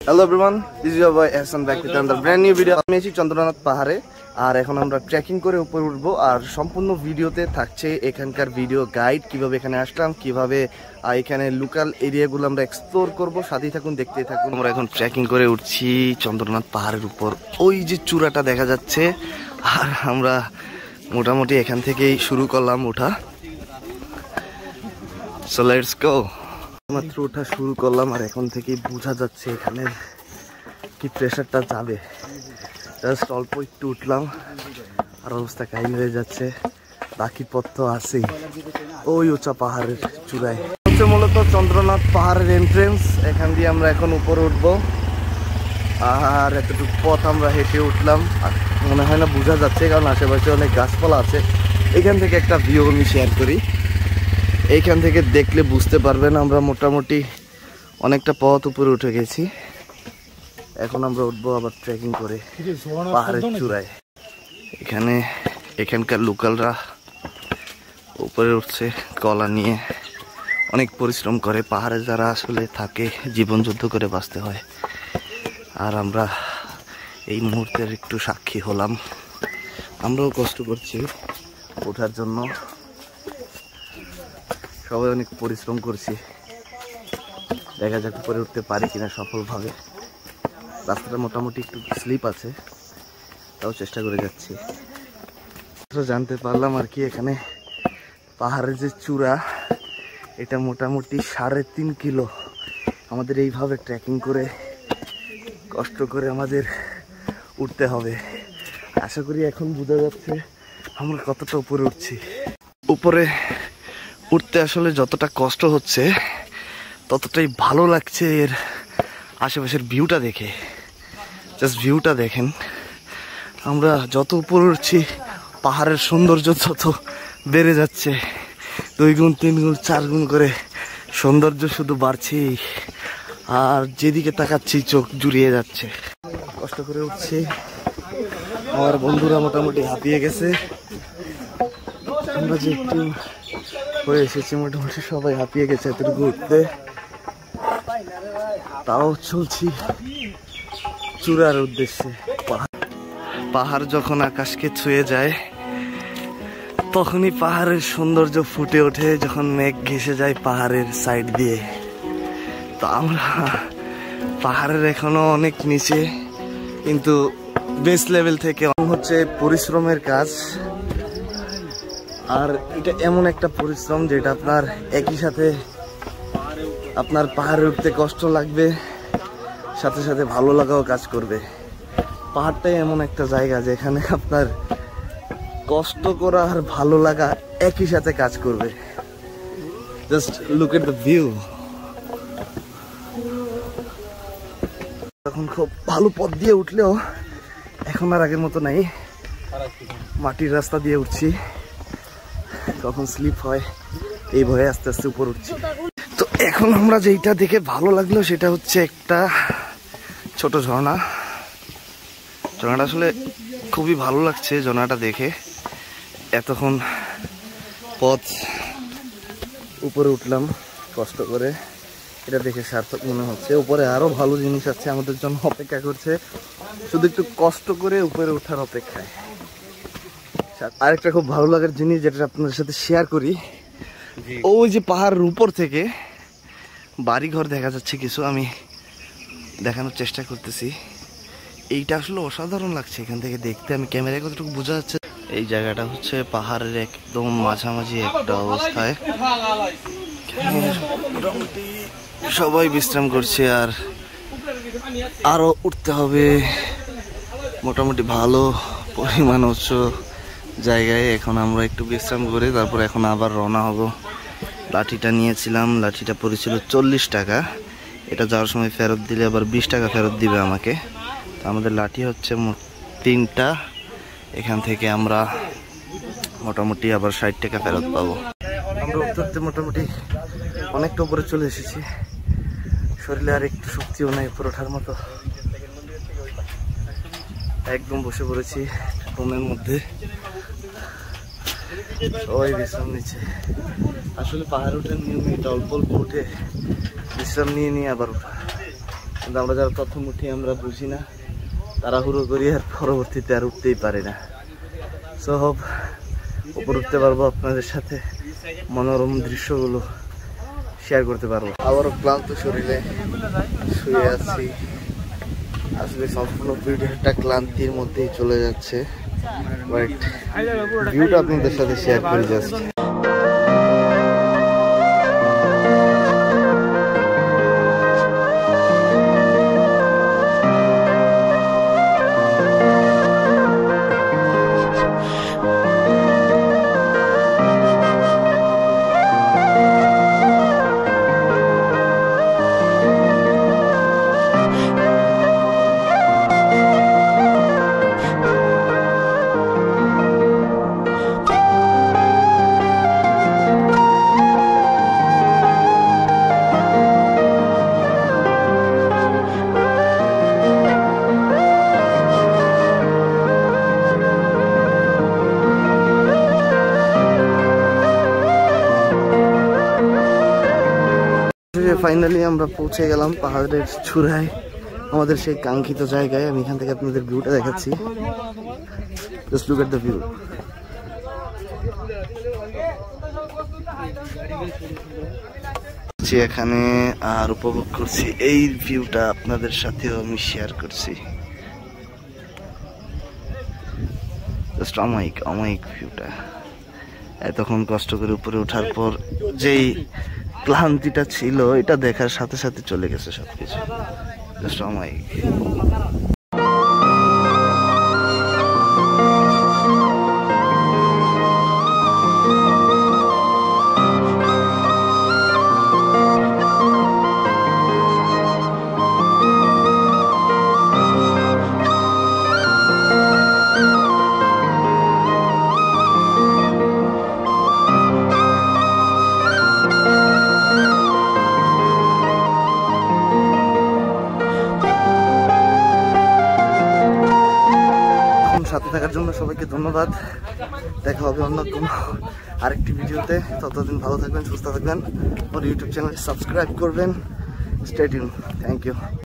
Hello everyone, this is your boy Ehsan back with another brand new video. আমি আছি চন্দ্রনাথ পাহাড়ে আর এখন আমরা ট্রেকিং করে উপরে উঠবো আর সম্পূর্ণ ভিডিওতে থাকছে এখানকার ভিডিও গাইড কিভাবে এখানে আসলাম কিভাবে এখানে লোকাল এরিয়াগুলো আমরা এক্সপ্লোর করব সাথেই থাকুন দেখতেই থাকুন। আমরা এখন ট্রেকিং করে উঠছি চন্দ্রনাথ পাহাড়ের উপর ওই যে চূড়াটা দেখা যাচ্ছে আর আমরা মোটামুটি এখান থেকেই শুরু করলাম ওঠা। So let's go. মাত্র ওঠা শুরু করলাম আর এখন থেকেই বোঝা যাচ্ছে এখানে কি প্রেশারটা যাবে। জাস্ট অল্প একটু উঠলাম আর অবস্থা কাহিল হয়ে যাচ্ছে, বাকি পথ তো আছেই ওই উঁচা পাহাড়ের চূড়ায়। হচ্ছে মূলত চন্দ্রনাথ পাহাড়ের এন্ট্রেন্স, এখান দিয়ে আমরা এখন উপরে উঠবো আর এতটুকু পথ আমরা হেঁটে উঠলাম আর মনে হয় না বোঝা যাচ্ছে কারণ আশেপাশে অনেক গাছপালা আছে। এখান থেকে একটা ভিউ আমি শেয়ার করি, এইখান থেকে দেখলে বুঝতে পারবেন আমরা মোটামুটি অনেকটা পথ উপরে উঠে গেছি। এখন আমরা উঠবো আবার ট্রেকিং করে পাহাড়ের চূড়ায়। এখানকার লোকালরা উপরে উঠছে কলা নিয়ে, অনেক পরিশ্রম করে, পাহাড়ে যারা আসলে থাকে জীবন যুদ্ধ করে বাঁচতে হয়। আর আমরা এই মুহূর্তের একটু সাক্ষী হলাম, আমরাও কষ্ট করছি ওঠার জন্য, সবাই অনেক পরিশ্রম করছি। দেখা যাক উপরে উঠতে পারি কিনা সফলভাবে। রাস্তাটা মোটামুটি একটু স্লিপ আছে, তাও চেষ্টা করে যাচ্ছি। জানতে পারলাম আর কি এখানে পাহাড়ের যে চূড়া এটা মোটামুটি 3.5 কিলো। আমাদের এইভাবে ট্রেকিং করে কষ্ট করে আমাদের উঠতে হবে। আশা করি এখন বোঝা যাচ্ছে আমরা কতটা উপরে উঠছি। উপরে উঠতে আসলে যতটা কষ্ট হচ্ছে ততটাই ভালো লাগছে এর আশেপাশের ভিউটা দেখে। জাস্ট ভিউটা দেখেন, আমরা যত উপরে উঠছি পাহাড়ের সৌন্দর্য তত বেড়ে যাচ্ছে, 2 গুণ 3 গুণ 4 গুণ করে সৌন্দর্য শুধু বাড়ছে আর যেদিকে তাকাচ্ছি চোখ জুড়িয়ে যাচ্ছে। কষ্ট করে উঠছি, আমার বন্ধুরা মোটামুটি হাঁপিয়ে গেছে, আমরা যে একটু হয়ে এসেছি মোটামুটি সবাই হাঁপিয়ে গেছে এতটুকু উঠতে। তাও চলছি চূড়ার উদ্দেশ্যে। পাহাড় যখন আকাশকে ছুঁয়ে যায় তখনই পাহাড়ের সৌন্দর্য ফুটে ওঠে, যখন মেঘ ঘেঁষে যায় পাহাড়ের সাইড দিয়ে। তো আমরা পাহাড়ের এখনো অনেক নিচে, কিন্তু বেস লেভেল থেকে হচ্ছে পরিশ্রমের কাজ। আর এটা এমন একটা পরিশ্রম যেটা আপনার একই সাথে আপনার পাহাড়ে উঠতে কষ্ট লাগবে, সাথে সাথে ভালো লাগাও কাজ করবে। পাহাড়টাই এমন একটা জায়গা যেখানে আপনার কষ্ট করা আর ভালো লাগা একই সাথে কাজ করবে। Just look at the view. এখন খুব ভালো পথ দিয়ে উঠলেও এখন আর আগের মতো নাই, মাটির রাস্তা দিয়ে উঠছি, কখন স্লিপ হয় এই ভয়ে আস্তে আস্তে উপর উঠছি। তো এখন আমরা যেটা দেখে ভালো লাগলো সেটা হচ্ছে একটা ছোট ঝর্ণা। ঝর্ণাটা আসলে খুবই ভালো লাগছে ঝর্ণাটা দেখে। এতক্ষণ পথ উপরে উঠলাম কষ্ট করে, এটা দেখে সার্থক মনে হচ্ছে। উপরে আরো ভালো জিনিস আছে আমাদের জন্য অপেক্ষা করছে, শুধু একটু কষ্ট করে উপরে ওঠার অপেক্ষায়। আরেকটা খুব ভালো লাগার জিনিস যেটা আপনাদের সাথে শেয়ার করি, ওই যে পাহাড়ের উপর থেকে বাড়িঘর দেখা যাচ্ছে কিছু, আমি দেখানোর চেষ্টা করতেছি। এইটা আসলে অসাধারণ লাগছে এখান থেকে দেখতে, আমি ক্যামেরায় কতটুকু বোঝা যাচ্ছে। এই জায়গাটা হচ্ছে পাহাড়ের একদম মাঝামাঝি একটা অবস্থায়, মোটামুটি সবাই বিশ্রাম করছে আর আরো উঠতে হবে মোটামুটি ভালো পরিমাণ উঁচু জায়গায়। এখন আমরা একটু বিশ্রাম করে তারপর এখন আবার রওনা হব। লাঠিটা নিয়েছিলাম, লাঠিটা পড়েছিল 40 টাকা, এটা যাওয়ার সময় ফেরত দিলে আবার 20 টাকা ফেরত দিবে আমাকে। তো আমাদের লাঠি হচ্ছে 3টা, এখান থেকে আমরা মোটামুটি আবার 60 টাকা ফেরত পাবো। আমরা উঠতে মোটামুটি অনেকটা উপরে চলে এসেছি, শরীরে আর একটু শক্তিও নাই উপরে ওঠার মতো। একদম বসে পড়েছি রুমের মধ্যে, সবাই বিশ্রাম নিচ্ছে। আসলে পাহাড় ওঠার নিয়ম এটা, অল্প অল্প উঠে বিশ্রাম নিয়ে আবার ওঠা। কিন্তু আমরা যারা প্রথম উঠি আমরা বুঝি না, তাড়াহুড়ো করি আর পরবর্তীতে আর উঠতেই পারি না। সো হোপ উপর উঠতে পারবো, আপনাদের সাথে মনোরম দৃশ্যগুলো শেয়ার করতে পারবো। আবারও ক্লান্ত শরীরে শুয়ে আছি, আসলে সম্পূর্ণ ভিডিওটা ক্লান্তির মধ্যেই চলে যাচ্ছে, বাট ভিউটা আপনাদের সাথে শেয়ার করি জাস্ট। ফাইনালি আমরা পৌঁছে গেলাম পাহাড়ের চূড়ায়, আমাদের সেই কাঙ্ক্ষিত জায়গায়। আমি এখান থেকে আপনাদের ভিউটা দেখাচ্ছি, just look at the view. এখানে আর উপভোগ করছি এই ভিউটা, আপনাদের সাথেও আমি শেয়ার করছি। জাস্ট অমায়িক ভিউটা। এতক্ষণ কষ্ট করে উপরে ওঠার পর যেই ক্লান্তিটা ছিল, এটা দেখার সাথে সাথে চলে গেছে সবকিছু। জাস্ট অমায়িক। সাথে থাকার জন্য সবাইকে ধন্যবাদ। দেখা হবে অন্য কোনো আরেকটি ভিডিওতে। ততদিন ভালো থাকবেন, সুস্থ থাকবেন। আমার ইউটিউব চ্যানেল সাবস্ক্রাইব করবেন। Stay tune. Thank you.